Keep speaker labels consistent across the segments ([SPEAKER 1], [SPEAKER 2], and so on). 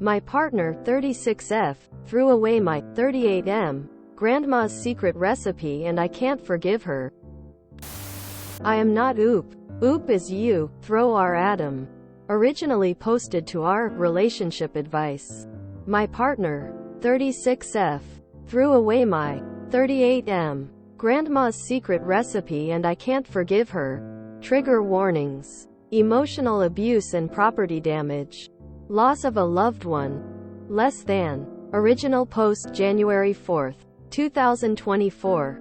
[SPEAKER 1] My partner, 36F, threw away my 38M grandma's secret recipe and I can't forgive her. I am not Oop. Oop is you, throw our Adam. Originally posted to our relationship advice. My partner, 36F, threw away my 38M grandma's secret recipe and I can't forgive her. Trigger warnings. Emotional abuse and property damage. Loss of a loved one. Less than. Original post January 4, 2024.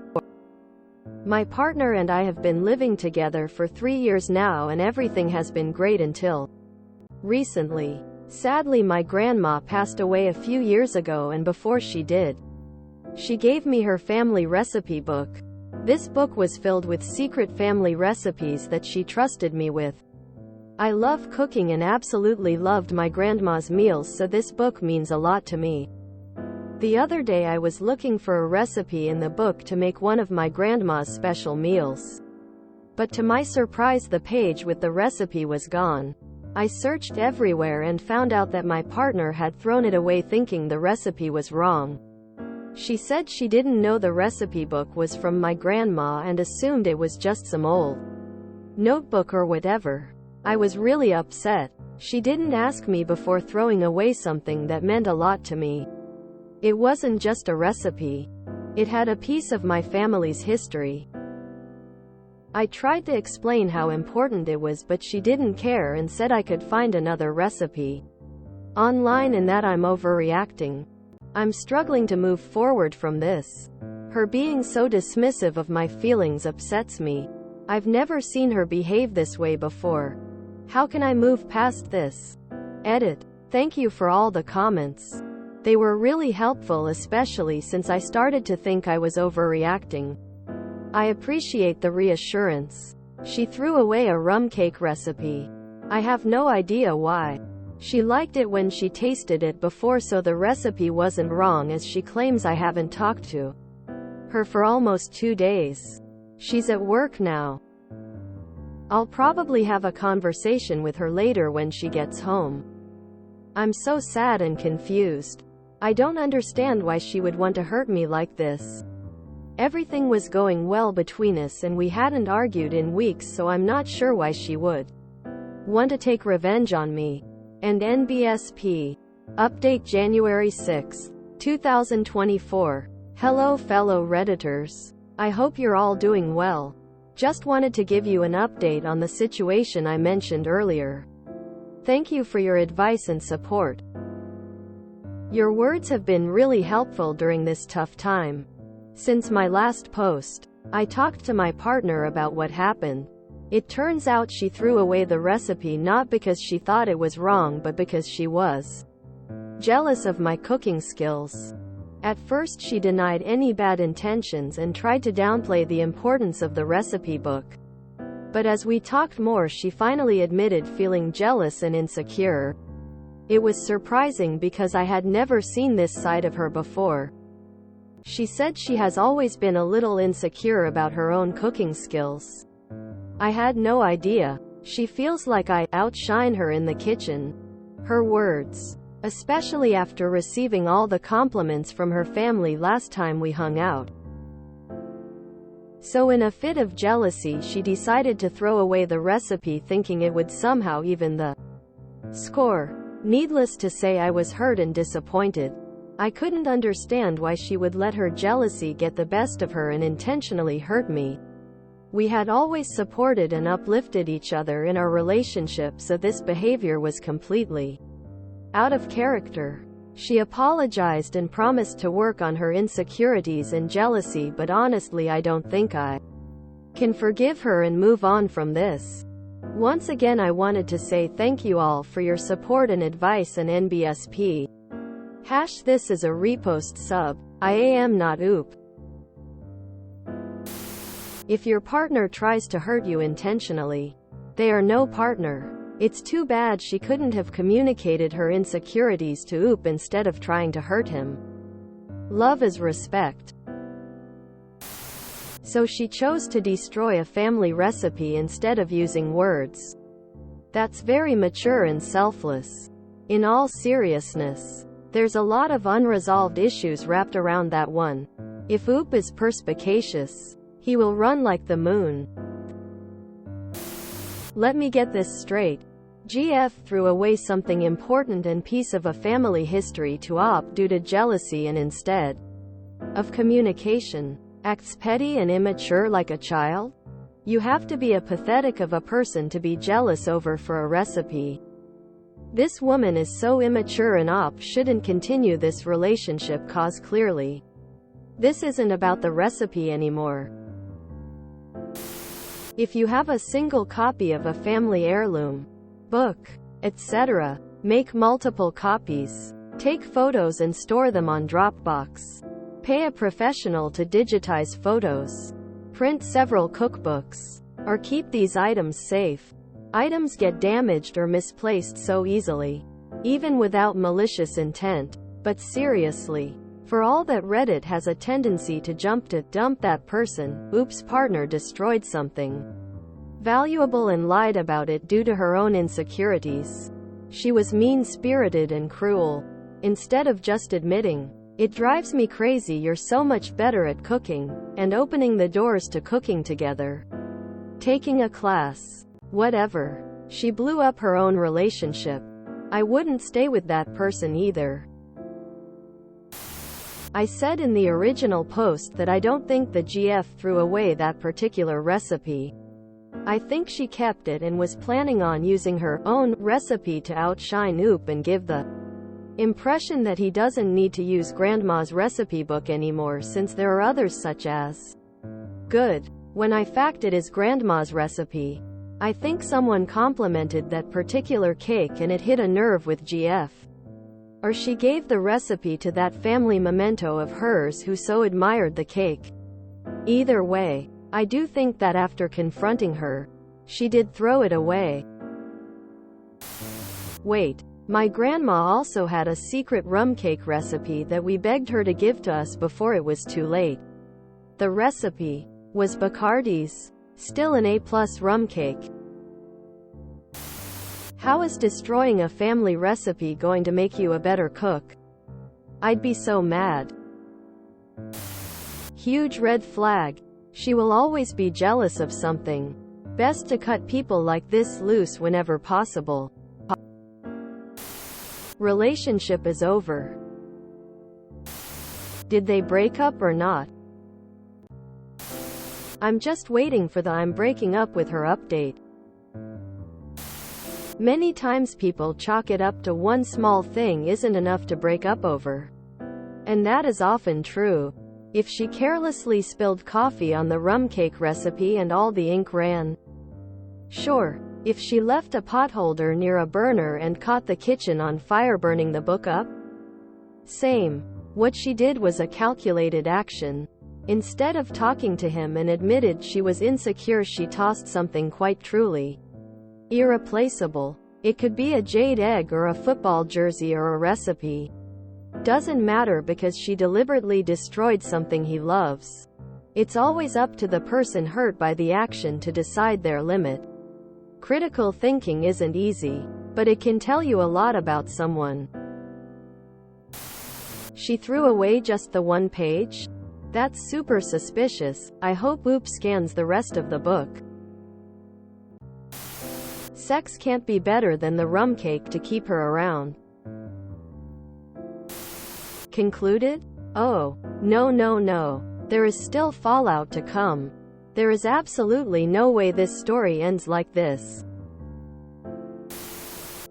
[SPEAKER 1] My partner and I have been living together for 3 years now and everything has been great until recently. Sadly, my grandma passed away a few years ago, and before she did, she gave me her family recipe book. This book was filled with secret family recipes that she trusted me with. I love cooking and absolutely loved my grandma's meals, so this book means a lot to me. The other day I was looking for a recipe in the book to make one of my grandma's special meals. But to my surprise, the page with the recipe was gone. I searched everywhere and found out that my partner had thrown it away thinking the recipe was wrong. She said she didn't know the recipe book was from my grandma and assumed it was just some old notebook or whatever. I was really upset. She didn't ask me before throwing away something that meant a lot to me. It wasn't just a recipe. It had a piece of my family's history. I tried to explain how important it was, but she didn't care and said I could find another recipe online and that I'm overreacting. I'm struggling to move forward from this. Her being so dismissive of my feelings upsets me. I've never seen her behave this way before. How can I move past this? Edit. Thank you for all the comments. They were really helpful, especially since I started to think I was overreacting. I appreciate the reassurance. She threw away a rum cake recipe. I have no idea why. She liked it when she tasted it before, so the recipe wasn't wrong, as she claims I haven't talked to her for almost 2 days. She's at work now. I'll probably have a conversation with her later when she gets home. I'm so sad and confused. I don't understand why she would want to hurt me like this. Everything was going well between us and we hadn't argued in weeks, so I'm not sure why she would want to take revenge on me. And NBSP. Update January 6, 2024. Hello fellow Redditors. I hope you're all doing well. Just wanted to give you an update on the situation I mentioned earlier. Thank you for your advice and support. Your words have been really helpful during this tough time. Since my last post, I talked to my partner about what happened. It turns out she threw away the recipe not because she thought it was wrong, but because she was jealous of my cooking skills. At first she denied any bad intentions and tried to downplay the importance of the recipe book. But as we talked more, she finally admitted feeling jealous and insecure. It was surprising because I had never seen this side of her before. She said she has always been a little insecure about her own cooking skills. I had no idea. She feels like I outshine her in the kitchen. Her words. Especially after receiving all the compliments from her family last time we hung out. So in a fit of jealousy, she decided to throw away the recipe, thinking it would somehow even the score. Needless to say, I was hurt and disappointed. I couldn't understand why she would let her jealousy get the best of her and intentionally hurt me. We had always supported and uplifted each other in our relationship, so this behavior was completely out of character. She apologized and promised to work on her insecurities and jealousy, but honestly I don't think I can forgive her and move on from this. Once again, I wanted to say thank you all for your support and advice, and NBSP. This is a repost sub. I am not Oop. If your partner tries to hurt you intentionally, they are no partner. It's too bad she couldn't have communicated her insecurities to Oop instead of trying to hurt him. Love is respect. So she chose to destroy a family recipe instead of using words. That's very mature and selfless. In all seriousness, there's a lot of unresolved issues wrapped around that one. If Oop is perspicacious, he will run like the moon. Let me get this straight. GF threw away something important and piece of a family history to Op due to jealousy and instead of communication, acts petty and immature like a child? You have to be a pathetic of a person to be jealous over for a recipe. This woman is so immature and Op shouldn't continue this relationship cause clearly. This isn't about the recipe anymore. If you have a single copy of a family heirloom, book, etc., make multiple copies. Take photos and store them on Dropbox. Pay a professional to digitize photos. Print several cookbooks. Or keep these items safe. Items get damaged or misplaced so easily, even without malicious intent. But seriously, for all that Reddit has a tendency to jump to dump that person, Oop's partner destroyed something valuable and lied about it due to her own insecurities. She was mean-spirited and cruel, instead of just admitting, "It drives me crazy you're so much better at cooking," and opening the doors to cooking together. Taking a class. Whatever. She blew up her own relationship. I wouldn't stay with that person either. I said in the original post that I don't think the GF threw away that particular recipe. I think she kept it and was planning on using her own recipe to outshine Oop and give the impression that he doesn't need to use Grandma's recipe book anymore since there are others such as good. When I fact it is Grandma's recipe. I think someone complimented that particular cake and it hit a nerve with GF. Or she gave the recipe to that family memento of hers who so admired the cake. Either way, I do think that after confronting her, she did throw it away. Wait, my grandma also had a secret rum cake recipe that we begged her to give to us before it was too late. The recipe was Bacardi's, still an A+ rum cake. How is destroying a family recipe going to make you a better cook? I'd be so mad. Huge red flag. She will always be jealous of something. Best to cut people like this loose whenever possible. Relationship is over. Did they break up or not? I'm just waiting for the "I'm breaking up with her" update. Many times people chalk it up to one small thing isn't enough to break up over. And that is often true. If she carelessly spilled coffee on the rum cake recipe and all the ink ran. Sure. If she left a potholder near a burner and caught the kitchen on fire burning the book up. Same. What she did was a calculated action. Instead of talking to him and admitted she was insecure, she tossed something quite truly irreplaceable. It could be a jade egg or a football jersey or a recipe. Doesn't matter because she deliberately destroyed something he loves. It's always up to the person hurt by the action to decide their limit. Critical thinking isn't easy, but it can tell you a lot about someone. She threw away just the one page? That's super suspicious. I hope Oop scans the rest of the book. Sex can't be better than the rum cake to keep her around. Concluded? Oh, no. There is still fallout to come. There is absolutely no way this story ends like this.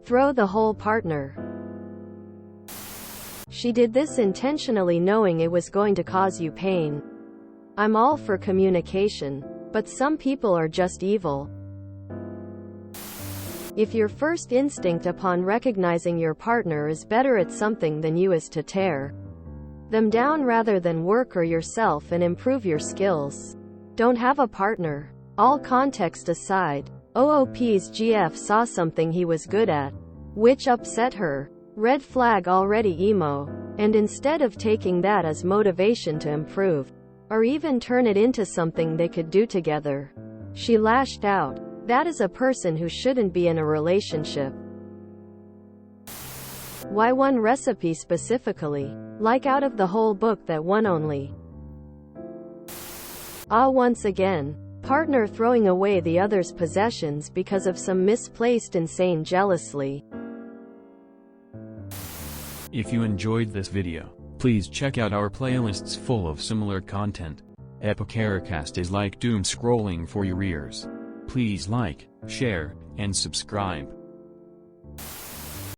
[SPEAKER 1] Throw the whole partner. She did this intentionally knowing it was going to cause you pain. I'm all for communication, but some people are just evil. If your first instinct upon recognizing your partner is better at something than you is to tear them down rather than work or yourself and improve your skills. Don't have a partner. All context aside, OOP's GF saw something he was good at, which upset her. Red flag already emo. And instead of taking that as motivation to improve, or even turn it into something they could do together, she lashed out. That is a person who shouldn't be in a relationship. Why one recipe specifically? Like out of the whole book that one only. Once again. Partner throwing away the other's possessions because of some misplaced insane jealousy.
[SPEAKER 2] If you enjoyed this video, please check out our playlists full of similar content. Epicaricast is like doom scrolling for your ears. Please like, share, and subscribe.